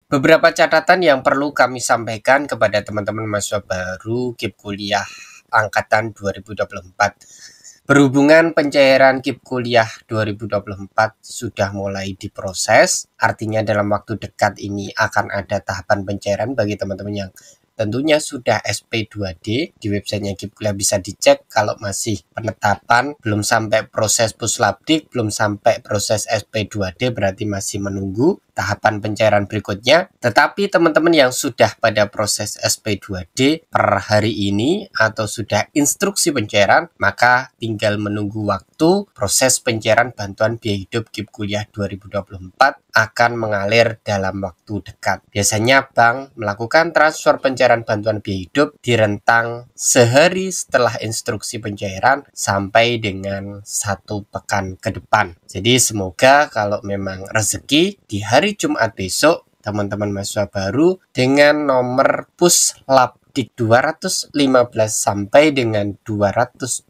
Beberapa catatan yang perlu kami sampaikan kepada teman-teman mahasiswa baru KIP Kuliah Angkatan 2024. Berhubungan pencairan KIP Kuliah 2024 sudah mulai diproses, artinya dalam waktu dekat ini akan ada tahapan pencairan bagi teman-teman yang tentunya sudah SP2D. Di websitenya KIP Kuliah bisa dicek. Kalau masih penetapan, belum sampai proses puslabdik, belum sampai proses SP2D, berarti masih menunggu tahapan pencairan berikutnya. Tetapi teman-teman yang sudah pada proses SP2D per hari ini atau sudah instruksi pencairan, maka tinggal menunggu waktu. Proses pencairan bantuan biaya hidup KIP Kuliah 2024 akan mengalir dalam waktu dekat. Biasanya bank melakukan transfer pencairan bantuan biaya hidup di rentang sehari setelah instruksi pencairan sampai dengan 1 pekan ke depan. Jadi semoga kalau memang rezeki di hari Jumat besok, teman-teman mahasiswa baru dengan nomor puslabdik 215 sampai dengan 222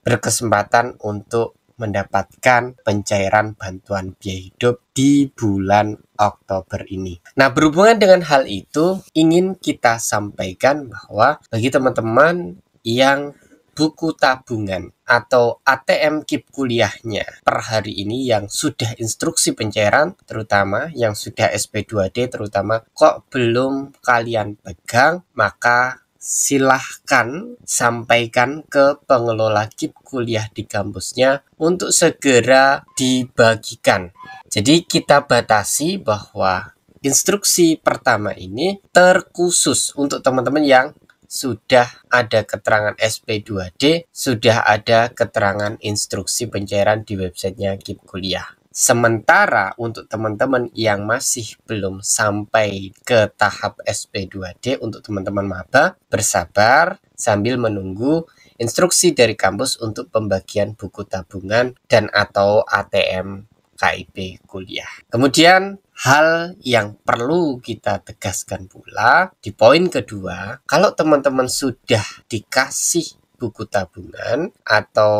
berkesempatan untuk mendapatkan pencairan bantuan biaya hidup di bulan Oktober ini. Nah, berhubungan dengan hal itu, ingin kita sampaikan bahwa bagi teman-teman yang buku tabungan atau ATM KIP kuliahnya per hari ini yang sudah instruksi pencairan, terutama yang sudah SP2D terutama, kok belum kalian pegang, maka silahkan sampaikan ke pengelola KIP kuliah di kampusnya untuk segera dibagikan. Jadi kita batasi bahwa instruksi pertama ini terkhusus untuk teman-teman yang sudah ada keterangan SP2D, sudah ada keterangan instruksi pencairan di websitenya KIP Kuliah. Sementara untuk teman-teman yang masih belum sampai ke tahap SP2D, untuk teman-teman maba, bersabar sambil menunggu instruksi dari kampus untuk pembagian buku tabungan dan atau ATM KIP kuliah. Kemudian hal yang perlu kita tegaskan pula di poin kedua, kalau teman-teman sudah dikasih buku tabungan atau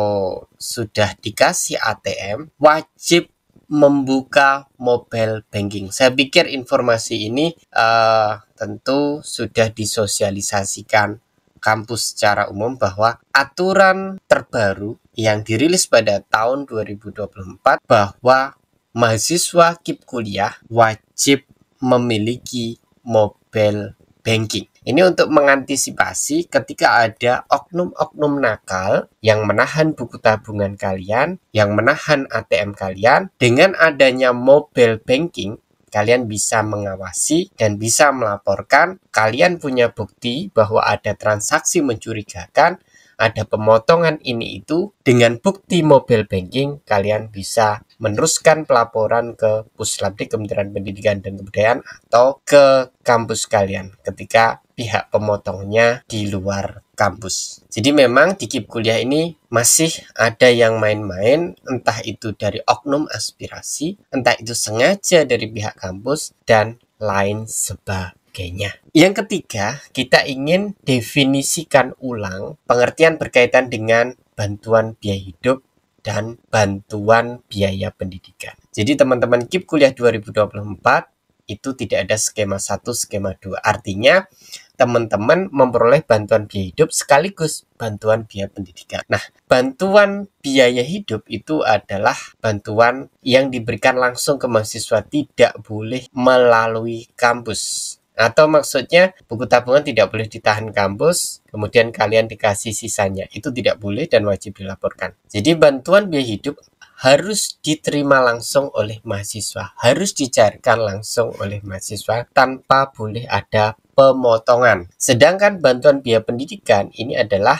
sudah dikasih ATM, wajib membuka mobile banking. Saya pikir informasi ini tentu sudah disosialisasikan kampus secara umum bahwa aturan terbaru yang dirilis pada tahun 2024 bahwa mahasiswa KIP kuliah wajib memiliki mobile banking. Ini untuk mengantisipasi ketika ada oknum-oknum nakal yang menahan buku tabungan kalian, yang menahan ATM kalian. Dengan adanya mobile banking, kalian bisa mengawasi dan bisa melaporkan. Kalian punya bukti bahwa ada transaksi mencurigakan, ada pemotongan ini itu. Dengan bukti mobile banking, kalian bisa meneruskan pelaporan ke Puslabdik Kementerian Pendidikan dan Kebudayaan atau ke kampus kalian ketika pihak pemotongnya di luar kampus. Jadi memang di KIP kuliah ini masih ada yang main-main, entah itu dari oknum aspirasi, entah itu sengaja dari pihak kampus, dan lain sebagainya. Yang ketiga, kita ingin definisikan ulang pengertian berkaitan dengan bantuan biaya hidup dan bantuan biaya pendidikan. Jadi teman-teman KIP kuliah 2024 itu tidak ada skema 1, skema 2. Artinya teman-teman memperoleh bantuan biaya hidup sekaligus bantuan biaya pendidikan. Nah, bantuan biaya hidup itu adalah bantuan yang diberikan langsung ke mahasiswa, tidak boleh melalui kampus. Atau maksudnya buku tabungan tidak boleh ditahan kampus, kemudian kalian dikasih sisanya. Itu tidak boleh dan wajib dilaporkan. Jadi bantuan biaya hidup harus diterima langsung oleh mahasiswa, harus dicarikan langsung oleh mahasiswa tanpa boleh ada pemotongan. Sedangkan bantuan biaya pendidikan ini adalah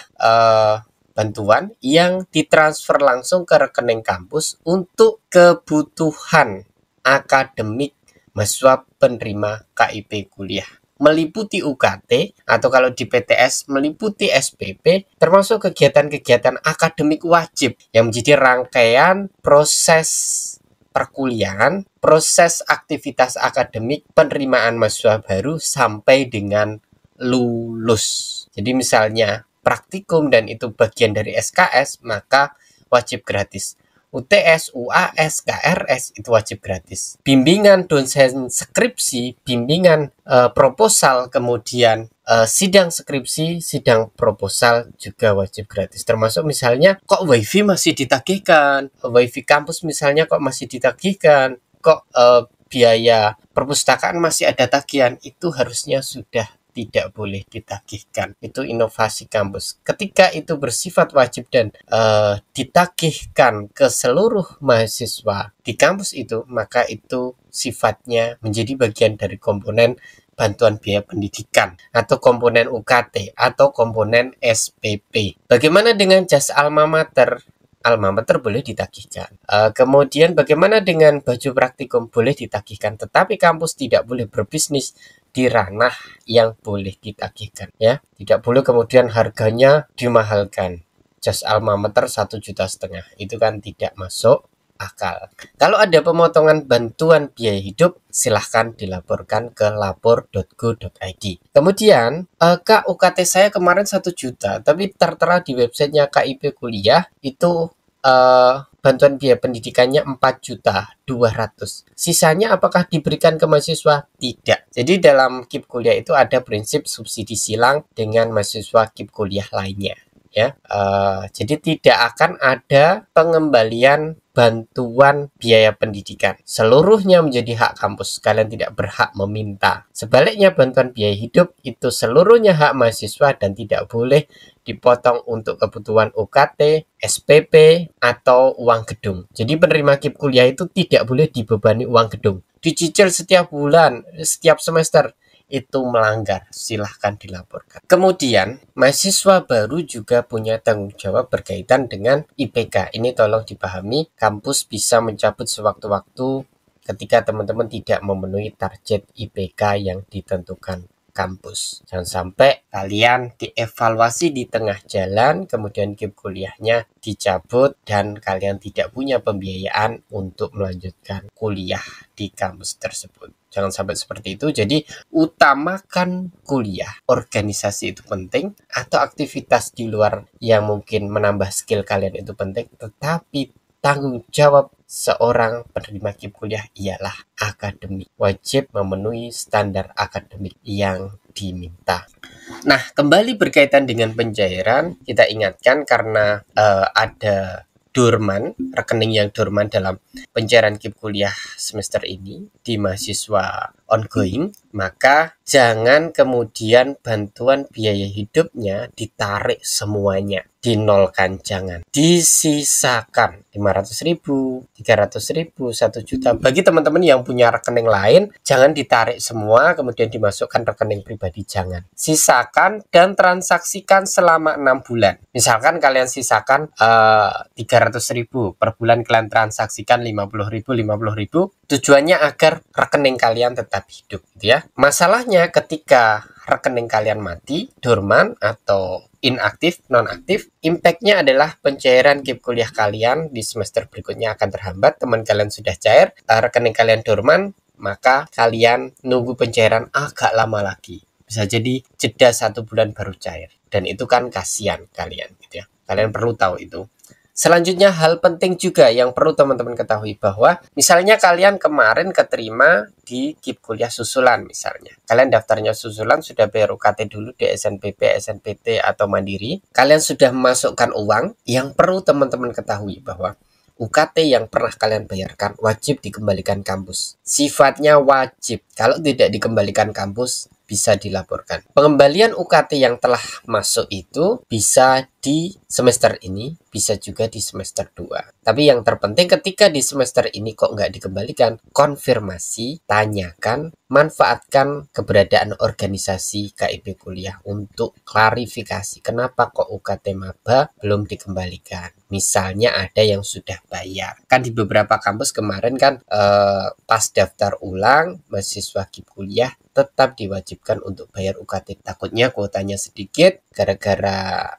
bantuan yang ditransfer langsung ke rekening kampus untuk kebutuhan akademik mahasiswa penerima KIP kuliah, meliputi UKT atau kalau di PTS meliputi SPP, termasuk kegiatan-kegiatan akademik wajib yang menjadi rangkaian proses perkuliahan, proses aktivitas akademik penerimaan mahasiswa baru sampai dengan lulus. Jadi misalnya praktikum dan itu bagian dari SKS, maka wajib gratis. UTS, UAS, KRS itu wajib gratis. Bimbingan dosen skripsi, bimbingan proposal, kemudian sidang skripsi, sidang proposal juga wajib gratis. Termasuk misalnya kok wifi masih ditagihkan, wifi kampus misalnya kok masih ditagihkan, kok biaya perpustakaan masih ada tagihan, itu harusnya sudah tidak boleh ditagihkan. Itu inovasi kampus. Ketika itu bersifat wajib dan ditagihkan ke seluruh mahasiswa di kampus itu, maka itu sifatnya menjadi bagian dari komponen bantuan biaya pendidikan atau komponen UKT atau komponen SPP. Bagaimana dengan jas alma mater? Alma mater boleh ditagihkan. Kemudian bagaimana dengan baju praktikum? Boleh ditagihkan, tetapi kampus tidak boleh berbisnis di ranah yang boleh ditagihkan, ya. Tidak boleh kemudian harganya dimahalkan. Jas alma mater 1,5 juta, itu kan tidak masuk akal. Kalau ada pemotongan bantuan biaya hidup, silahkan dilaporkan ke lapor.go.id. Kemudian Kak, UKT saya kemarin 1 juta, tapi tertera di websitenya KIP Kuliah itu bantuan biaya pendidikannya 4.200.000. Sisanya apakah diberikan ke mahasiswa? Tidak. Jadi dalam KIP Kuliah itu ada prinsip subsidi silang dengan mahasiswa KIP Kuliah lainnya, ya. Jadi tidak akan ada pengembalian bantuan biaya pendidikan. Seluruhnya menjadi hak kampus. Kalian tidak berhak meminta. Sebaliknya bantuan biaya hidup itu seluruhnya hak mahasiswa dan tidak boleh dipotong untuk kebutuhan UKT, SPP, atau uang gedung. Jadi penerima KIP Kuliah itu tidak boleh dibebani uang gedung. Dicicil setiap bulan, setiap semester. Itu melanggar, silahkan dilaporkan. Kemudian, mahasiswa baru juga punya tanggung jawab berkaitan dengan IPK. Ini tolong dipahami, kampus bisa mencabut sewaktu-waktu ketika teman-teman tidak memenuhi target IPK yang ditentukan kampus. Jangan sampai kalian dievaluasi di tengah jalan, kemudian KIP kuliahnya dicabut dan kalian tidak punya pembiayaan untuk melanjutkan kuliah di kampus tersebut. Jangan sampai seperti itu. Jadi utamakan kuliah. Organisasi itu penting atau aktivitas di luar yang mungkin menambah skill kalian itu penting, tetapi tanggung jawab seorang penerima KIP kuliah ialah akademik. Wajib memenuhi standar akademik yang diminta. Nah, kembali berkaitan dengan pencairan, kita ingatkan karena ada dorman, rekening yang dorman dalam pencairan KIP kuliah semester ini di mahasiswa ongoing, maka jangan kemudian bantuan biaya hidupnya ditarik semuanya, dinolkan, jangan. Disisakan 500.000, 300.000, 1 juta. Bagi teman-teman yang punya rekening lain, jangan ditarik semua kemudian dimasukkan rekening pribadi, jangan. Sisakan dan transaksikan selama 6 bulan. Misalkan kalian sisakan 300.000 per bulan, kalian transaksikan 50.000, tujuannya agar rekening kalian tetap hidup, gitu ya. Masalahnya ketika rekening kalian mati, dorman atau inaktif, nonaktif, impact-nya adalah pencairan KIP kuliah kalian di semester berikutnya akan terhambat. Teman kalian sudah cair, rekening kalian dorman, maka kalian nunggu pencairan agak lama lagi. Bisa jadi jeda 1 bulan baru cair. Dan itu kan kasihan kalian, gitu ya. Kalian perlu tahu itu. Selanjutnya, hal penting juga yang perlu teman-teman ketahui bahwa misalnya kalian kemarin keterima di KIP kuliah susulan misalnya. Kalian daftarnya susulan, sudah bayar UKT dulu di SNPP, SNPT, atau Mandiri. Kalian sudah memasukkan uang. Yang perlu teman-teman ketahui bahwa UKT yang pernah kalian bayarkan wajib dikembalikan kampus. Sifatnya wajib. Kalau tidak dikembalikan kampus, bisa dilaporkan. Pengembalian UKT yang telah masuk itu bisa di semester ini, bisa juga di semester 2. Tapi yang terpenting ketika di semester ini kok nggak dikembalikan, konfirmasi, tanyakan, manfaatkan keberadaan organisasi KIP kuliah untuk klarifikasi kenapa kok UKT maba belum dikembalikan. Misalnya ada yang sudah bayar. Kan di beberapa kampus kemarin kan pas daftar ulang, mahasiswa KIP kuliah tetap diwajibkan untuk bayar UKT. Takutnya kuotanya sedikit, gara-gara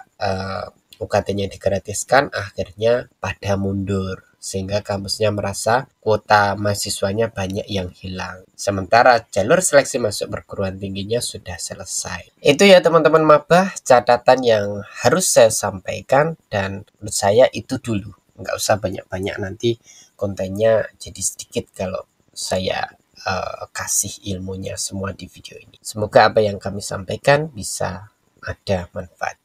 UKT-nya digratiskan, akhirnya pada mundur. Sehingga kampusnya merasa kuota mahasiswanya banyak yang hilang. Sementara jalur seleksi masuk perguruan tingginya sudah selesai. Itu ya teman-teman maba, catatan yang harus saya sampaikan dan menurut saya itu dulu. nggak usah banyak-banyak, nanti kontennya jadi sedikit kalau saya kasih ilmunya semua di video ini. Semoga apa yang kami sampaikan bisa ada manfaat.